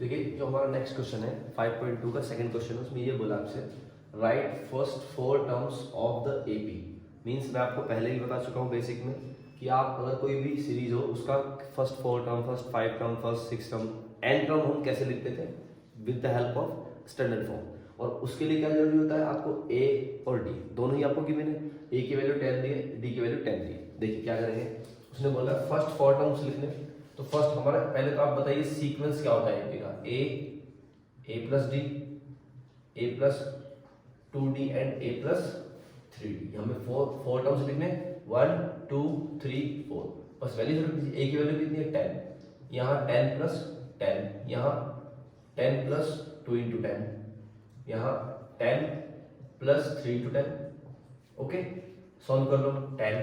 देखिए जो हमारा नेक्स्ट क्वेश्चन है 5.2 का सेकंड क्वेश्चन है, उसमें ये बोला आपसे right first four terms of the AP. Means मैं आपको पहले ही बता चुका हूँ बेसिक में कि आप अगर कोई भी सीरीज हो उसका first four term, first five term, first six term, n term हम कैसे लिखते थे with the help of standard form. और उसके लिए क्या जरूरी होता है, आपको ए और डी दोनों ही आपको गिवन है। ए की वैल्यू 10 दी है, डी की वैल्यू 10 दी है। देखिए क्या करेंगे, उसने बोला फर्स्ट फोर टर्म्स लिखने। तो फर्स्ट हमारा पहले तो आप बताइए सीक्वेंस क्या होता है एपी का। A plus D, A plus 2d and A plus 3d। हमें फोर टर्म्स लिखने 1 2 3 4। बस वैल्यू रख दीजिए। ए की वैल्यू कितनी है 10, यहाँ 10 प्लस 10, यहाँ 10 प्लस 2 इंटू 10, यहाँ 10 प्लस 3 इंटू 10। ओके, सॉल्व कर लो। 10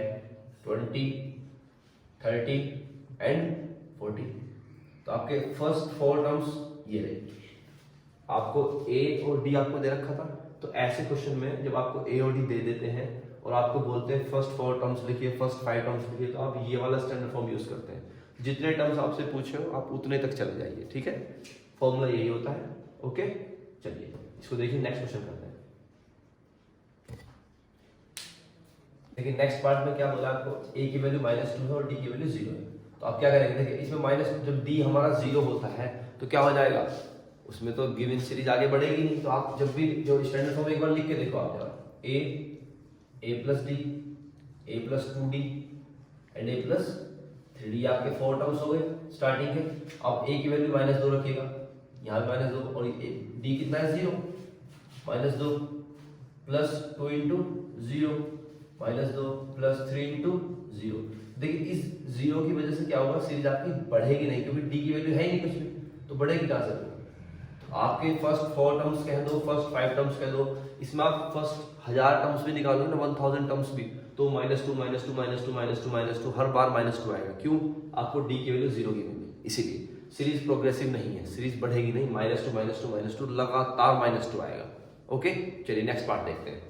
20 30 एंड 40। तो आपके फर्स्ट फोर टर्म्स ये रहे। आपको ए और डी आपको दे रखा था, तो ऐसे क्वेश्चन में जब आपको ए और डी दे देते हैं और आपको बोलते हैं फर्स्ट फोर टर्म्स लिखिए, फर्स्ट फाइव टर्म्स लिखिए, तो आप ये वाला स्टैंडर्ड फॉर्म यूज करते हैं। जितने टर्म्स आपसे पूछे हो आप उतने तक चले जाइए, ठीक है। फॉर्मूला यही होता है। ओके, चलिए इसको देखिए, नेक्स्ट क्वेश्चन करते हैं। देखिए नेक्स्ट पार्ट में क्या बोला आपको, ए की वैल्यू -2 है और डी की वैल्यू 0 है। तो आप क्या करेंगे, देखिए इसमें माइनस, जब डी हमारा 0 होता है तो क्या हो जाएगा, उसमें तो गिवन सीरीज आगे बढ़ेगी नहीं। तो आप जब भी जो स्टैंडर्ड फॉर्म एक बार लिख के देखो आप जरा, A plus D, A plus 2d and A plus 3d। आपके फोर टर्म्स हो गए स्टार्टिंग के। अब ए की वैल्यू -2 रखिएगा, यहाँ भी -2, और डी कितना है 0, -2 प्लस 2 इंटू 0, -2 प्लस 3 इंटू 0। देखिए इस 0 की वजह से क्या होगा, सीरीज आपकी बढ़ेगी नहीं, क्योंकि डी की वैल्यू है ही नहीं कुछ भी, तो बढ़ेगी कहाँ से। आपके फर्स्ट फोर टर्म्स कह दो, फर्स्ट फाइव टर्म्स कह दो, इसमें आप फर्स्ट 1000 टर्म्स भी निकालोगे ना, 1000 टर्म्स भी, तो -2 -2 -2 -2 -2 हर बार -2 आएगा। क्यों, आपको डी की वैल्यू 0 की मिली, इसीलिए सीरीज प्रोग्रेसिव नहीं है, सीरीज बढ़ेगी नहीं, -2 -2 -2 लगातार -2 आएगा। ओके, चलिए नेक्स्ट पार्ट देखते हैं।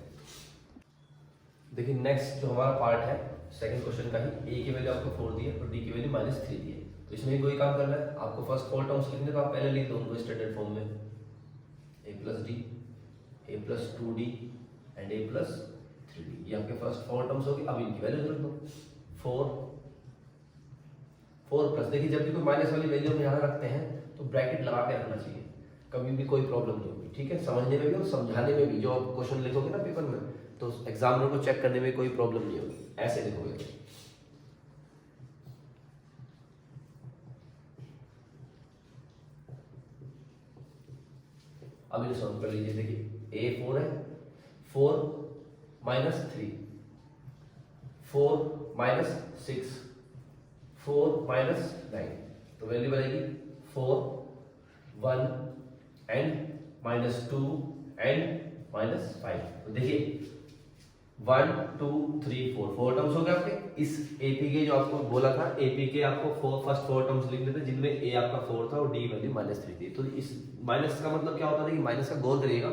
देखिए नेक्स्ट जो हमारा पार्ट है सेकंड क्वेश्चन का ही, ए की वैल्यू आपको 4 दी है और डी की वैल्यू -3 दी है। तो इसमें कोई काम करना है, आपको फर्स्ट फोर टर्म्स लिखने, तो आप पहले लिख दो उनको स्टैंडर्ड फॉर्म में, A plus D, A plus 2d and A plus 3d। ये आपके फर्स्ट फोर टर्म्स होगी। अब इनकी वैल्यू रख दो 4 प्लस, देखिए जब भी कोई माइनस वाली वैल्यू हम यहाँ रखते हैं तो ब्रैकेट लगा के रखना चाहिए, कभी भी कोई प्रॉब्लम नहीं होगी, ठीक है। समझने में भी और समझाने में भी, जो आप क्वेश्चन लिखोगे ना पेपर में, तो एग्जामिनर को चेक करने में कोई प्रॉब्लम नहीं होगी, ऐसे लिखोगे तो। अब ये सॉल्व कर लीजिए। देखिए ए 4 है, 4 -3, 4 -6, 4 -9, तो वैल्यू बनेगी 4 1 एंड -2 एंड -5। तो देखिए 1 2 3 4 फोर टर्म्स हो गए आपके। इस एपी के जो आपको बोला था, एपी के आपको फर्स्ट फोर टर्म्स लिखने थे, जिनमें ए आपका 4 था और डी वैल्यू -3 थी। तो इस माइनस का मतलब क्या होता है कि माइनस का गोल करिएगा।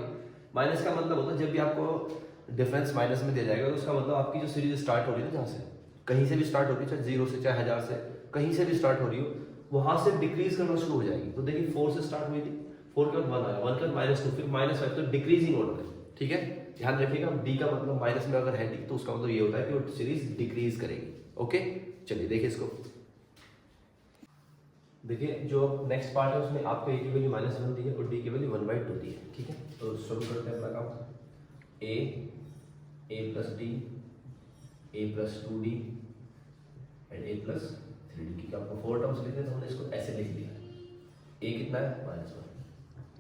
माइनस का मतलब होता है जब भी आपको डिफरेंस माइनस में दिया जाएगा, तो उसका मतलब आपकी जो सीरीज स्टार्ट हो रही है ना, जहाँ से कहीं से भी स्टार्ट होगी, चाहे 0 से चाहे 1000 से, कहीं से भी स्टार्ट हो रही हो, वहां से डिक्रीज करना शुरू हो जाएगी। तो देखिए 4 से स्टार्ट हुई थी, 4 के बाद 1 आया, 1 के बाद -2, फिर -5, तो डिक्रीजिंग ऑर्डर है, ठीक है। ध्यान रखिएगा, डी का मतलब माइनस में अगर है डी, तो उसका मतलब ये होता है कि वो सीरीज डिक्रीज करेगी। ओके, चलिए देखिए इसको। देखिए जो नेक्स्ट पार्ट है उसमें आपको ए की वैल्यू -1 दी है और डी की वैल्यू 1/2 दी है, ठीक है। तो शुरू करते हैं अपना काम। A plus D, A plus 2d and A plus 3d की आपको फोर टर्म्स लिखने, तो हमने इसको ऐसे लिख दिया। ए कितना है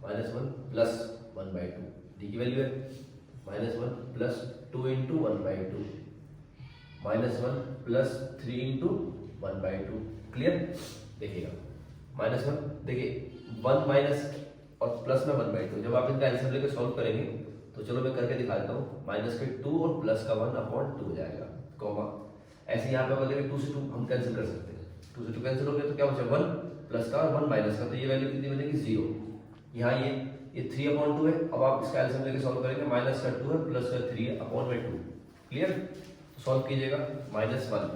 -1 प्लस 1/2, डी की वैल्यू है -1 plus 2 into 1/2, -1 plus 3 into 1/2। Clear, देखिएगा -1, देखिए 1 माइनस और प्लस में 1/2, जब आप इनका आंसर लेकर सॉल्व करेंगे, तो चलो मैं करके दिखा देता हूँ। माइनस के 2 और प्लस का 1/2 हो जाएगा, कॉमा। ऐसे यहाँ पे अगर देखिए 2 से 2 हम कैंसिल कर सकते हैं, 2 से 2 कैंसिल हो गया, तो क्या बचा 1 प्लस का और 1 माइनस का, तो ये वैल्यू कितनी बनेगी 0। यहाँ ये 3/2 है। अब आप इसका आंसर लेके सॉल्व करेंगे, माइनस का 2 है प्लस का 3 है /2। क्लियर, सॉल्व कीजिएगा। -1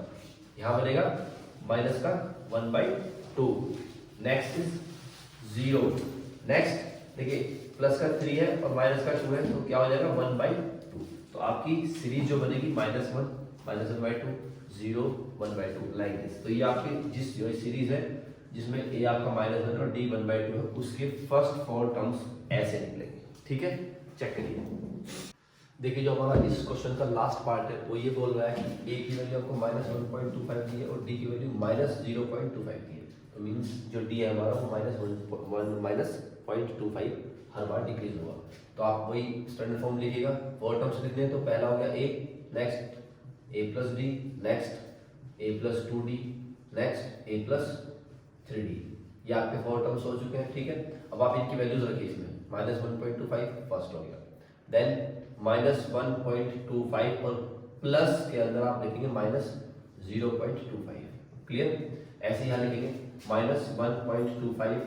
यहाँ बनेगा माइनस का 1/2। Next is 0। नेक्स्ट देखिए प्लस का 3 है और माइनस का 2 है तो क्या हो जाएगा 1/2। तो आपकी सीरीज जो बनेगी -1 -1/2 0 1/2 लाइक दिस। तो ये आपकी जिस जो सीरीज है जिसमें a आपका -1 और d 1/2 है उसके फर्स्ट 4 टर्म्स ऐसे निकलेंगे। ठीक है, चेक करिए। देखिए जो हमारा इस क्वेश्चन का लास्ट पार्ट है वो ये बोल रहा है कि a की वैल्यू आपको -1.25 दी है और d की वैल्यू -0.25 दी है। तो मीन्स जो d है हमारा वो -0.25 हर बार डिक्रीज होगा। तो आप वही स्टैंडर्ड फॉर्म लिखिएगा। 4 टर्म्स लिखने हैं तो पहला हो गया a, next a + d, next a + 2d, next a + 3d। ये आपके 4 टर्म्स हो चुके हैं। ठीक है, अब आप इनकी वैल्यूज रखिए इसमें। -1.25 फर्स्ट हो गया, देन -1.25 और प्लस के अंदर आप लिखेंगे -0.25। क्लियर, ऐसे यहाँ लिखेंगे -1.25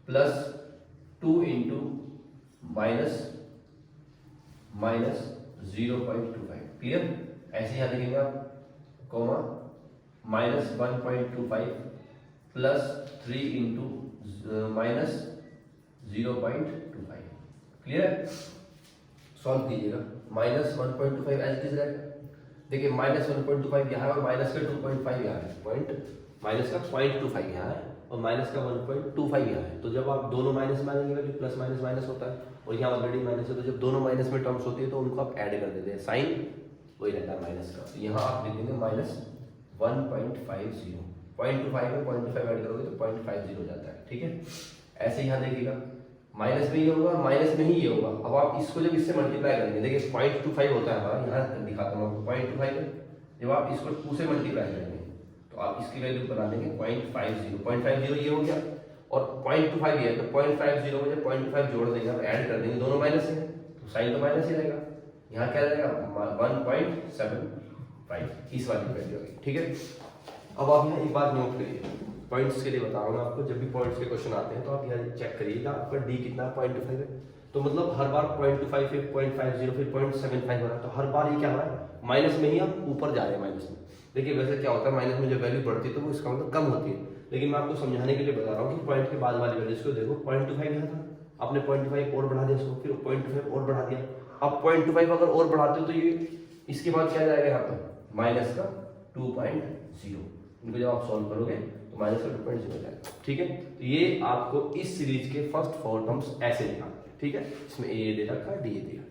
प्लस 2 इंटू -0.25। क्लियर, ऐसे यहाँ लिखेंगे आप comma -1.25 plus 3 into -0.25। Clear, solve कीजिएगा। -1.25 एज इट इज रहेगा। देखिए -1.25 यहाँ है और माइनस का 2.5 यहाँ है, माइनस का 0.25 यहाँ है और माइनस का 1.25 यहाँ है। तो जब आप दोनों माइनस में आएंगे वैल्यू प्लस माइनस माइनस होता है और यहाँ ऑलरेडी माइनस है, तो जब दोनों माइनस में टर्म्स होती है तो उनको आप ऐड कर देते हैं, साइन वही रहता है माइनस का। तो यहाँ आप लिख देंगे -1.50, 0.25 में 0.25 ऐड करोगे तो 0.50 हो जाता है। ठीक है, ऐसे यहाँ देखिएगा माइनस में ये होगा और माइनस में ही ये होगा। अब आप इसको जब इससे मल्टीप्लाई करेंगे, देखिए 0.25 होता है हमारा, यहाँ दिखाता हूँ आपको 0.25 है। जब आप इसको 2 से मल्टीप्लाई करेंगे तो आप इसकी वैल्यू बना देंगे 0.50 ये हो गया और 0.25 ये है तो 0.50 में जब 0.5 जोड़ देंगे आप ऐड कर देंगे, दोनों माइनस है तो साइन तो माइनस ही रहेगा। यहाँ क्या रहेगा 1.75 इस वाली वैल्यू होगी। ठीक है, अब आप यहाँ एक बात नोट करिए, पॉइंट्स के लिए बता रहा हूँ मैं आपको। जब भी पॉइंट्स के क्वेश्चन आते हैं तो आप यहाँ चेक करिएगा आपका डी कितना 0.25 है। तो मतलब हर बार 0.25 फिर 0.50 फिर 0.75 हो रहा है, तो हर बार ये क्या हो रहा है माइनस में ही आप ऊपर जा रहे हैं माइनस में। देखिए वैसे क्या होता है माइनस में जब वैल्यू बढ़ती है तो वो इसका मतलब कम होती है, लेकिन मैं आपको समझाने के लिए बता रहा हूँ कि पॉइंट के बाद वाली वैल्यूज को देखो। 0.25 यहाँ था, आपने 0.25 और बढ़ा दिया इसको, फिर 0.25 और बढ़ा दिया। अब 0.25 अगर और बढ़ाते हो तो ये इसके बाद क्या जाएगा यहाँ पर माइनस का 2.0। इनको जब आप सॉल्व करोगे तो माइनस का 2.0 जाएगा। ठीक है, तो ये आपको इस सीरीज के फर्स्ट 4 टर्म्स ऐसे निकालते हैं। ठीक है, इसमें ए दे रखा है, डी दे रखा है।